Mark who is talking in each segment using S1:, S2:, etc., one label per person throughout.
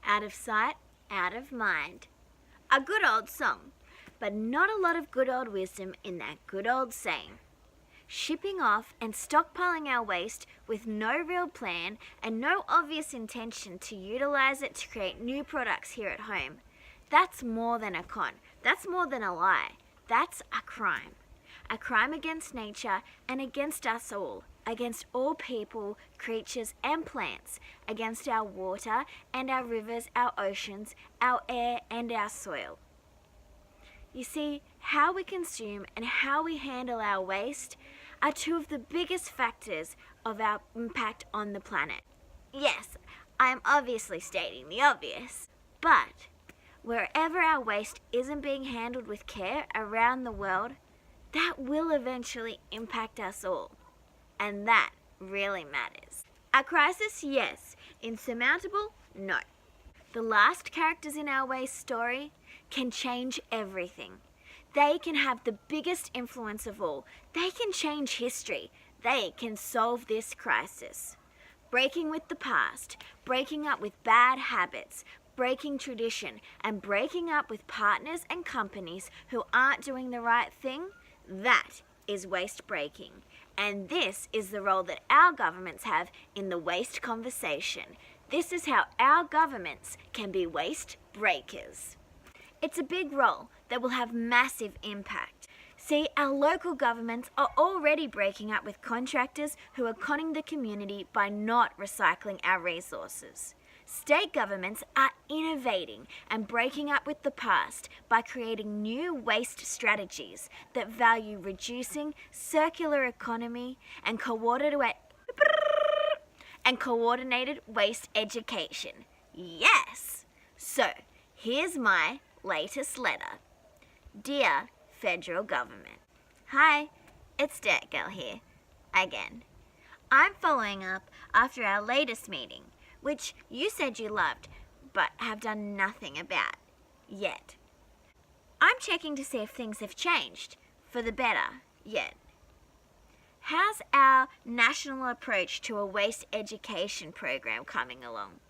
S1: Out of sight, out of mind. A good old song, but not a lot of good old wisdom in that good old saying. Shipping off and stockpiling our waste with no real plan and no obvious intention to utilise it to create new products here at home. That's more than a con. That's more than a lie. That's a crime. A crime against nature and against us all. Against all people, creatures and plants. Against our water and our rivers, our oceans, our air and our soil. You see, how we consume and how we handle our waste are two of the biggest factors of our impact on the planet. Yes, I am obviously stating the obvious, but wherever our waste isn't being handled with care around the world, that will eventually impact us all. And that really matters. A crisis, yes. Insurmountable, no. The last characters in our waste story can change everything. They can have the biggest influence of all. They can change history. They can solve this crisis. Breaking with the past, breaking up with bad habits, breaking tradition, and breaking up with partners and companies who aren't doing the right thing, that is waste breaking. And this is the role that our governments have in the waste conversation. This is how our governments can be waste breakers. It's a big role that will have massive impact. See, our local governments are already breaking up with contractors who are conning the community by not recycling our resources. State governments are innovating and breaking up with the past by creating new waste strategies that value reducing circular economy and coordinated waste education. Yes! So, here's my latest letter. Dear Federal Government. Hi, it's dirtgirl here, again. I'm following up after our latest meeting, which you said you loved, but have done nothing about yet. I'm checking to see if things have changed for the better yet. How's our national approach to a waste education program coming along?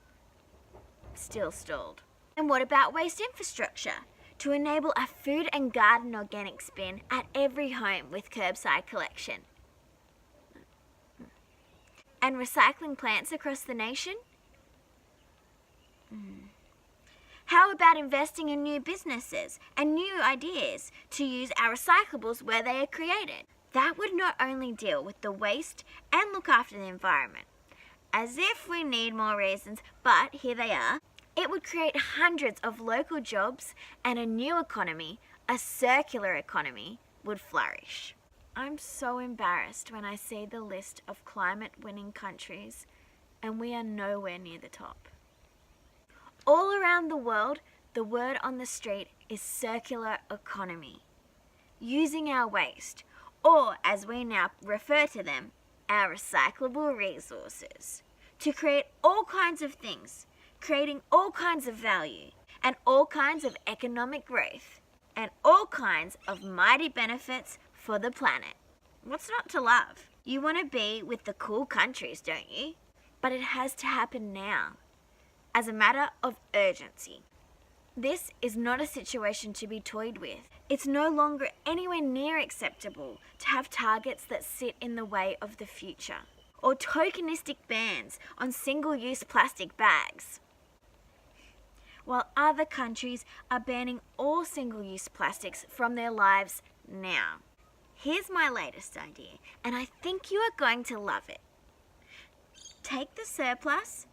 S1: Still stalled. And what about waste infrastructure to enable a food and garden organic bin at every home with curbside collection? And recycling plants across the nation? How about investing in new businesses and new ideas to use our recyclables where they are created? That would not only deal with the waste and look after the environment, as if we need more reasons, but here they are. It would create hundreds of local jobs and a new economy, a circular economy, would flourish. I'm so embarrassed when I see the list of climate-winning countries and we are nowhere near the top. All around the world, the word on the street is circular economy. Using our waste, or as we now refer to them, our recyclable resources, to create all kinds of things, creating all kinds of value, and all kinds of economic growth, and all kinds of mighty benefits for the planet. What's not to love? You want to be with the cool countries, don't you? But it has to happen now, as a matter of urgency. This is not a situation to be toyed with. It's no longer anywhere near acceptable to have targets that sit in the way of the future, or tokenistic bans on single-use plastic bags, while other countries are banning all single-use plastics from their lives now. Here's my latest idea, and I think you are going to love it. Take the surplus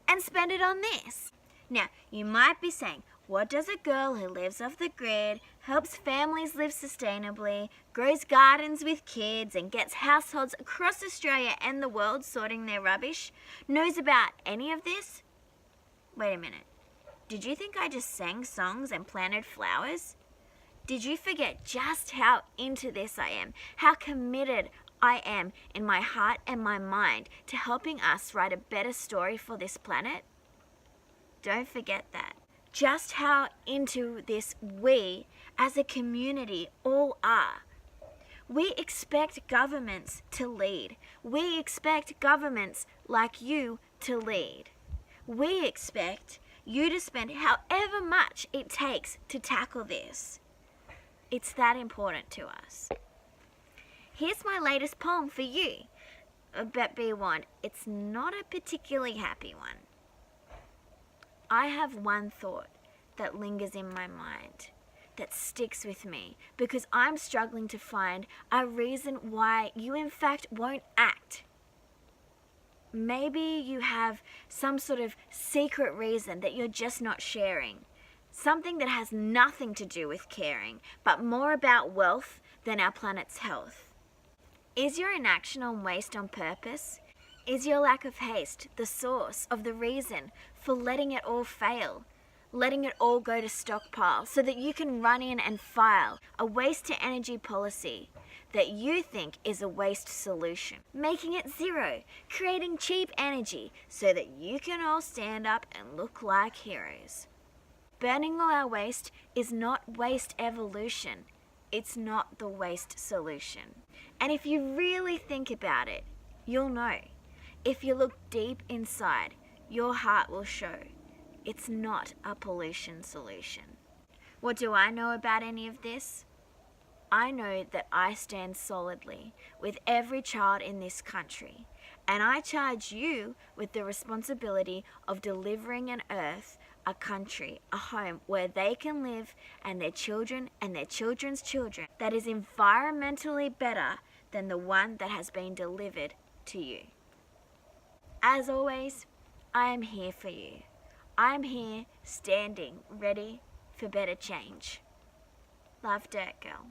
S1: and spend it on this. Now, you might be saying, what does a girl who lives off the grid, helps families live sustainably, grows gardens with kids and gets households across Australia and the world sorting their rubbish, knows about any of this? Wait a minute. Did you think I just sang songs and planted flowers? Did you forget just how into this I am, how committed I am in my heart and my mind to helping us write a better story for this planet? Don't forget that. Just how into this we, as a community, all are. We expect governments to lead. We expect governments like you to lead. We expect you to spend however much it takes to tackle this. It's that important to us. Here's my latest poem for you. But be warned, it's not a particularly happy one. I have one thought that lingers in my mind, that sticks with me, because I'm struggling to find a reason why you in fact won't act. Maybe you have some sort of secret reason that you're just not sharing. Something that has nothing to do with caring, but more about wealth than our planet's health. Is your inaction on waste on purpose? Is your lack of haste the source of the reason for letting it all fail? Letting it all go to stockpile so that you can run in and file a waste to energy policy that you think is a waste solution. Making it zero, creating cheap energy so that you can all stand up and look like heroes. Burning all our waste is not waste evolution. It's not the waste solution. And if you really think about it, you'll know. If you look deep inside, your heart will show. It's not a pollution solution. What do I know about any of this? I know that I stand solidly with every child in this country, and I charge you with the responsibility of delivering an earth, a country, a home where they can live, and their children and their children's children, that is environmentally better than the one that has been delivered to you. As always, I am here for you. I am here, standing, ready for better change. Love, Dirt Girl.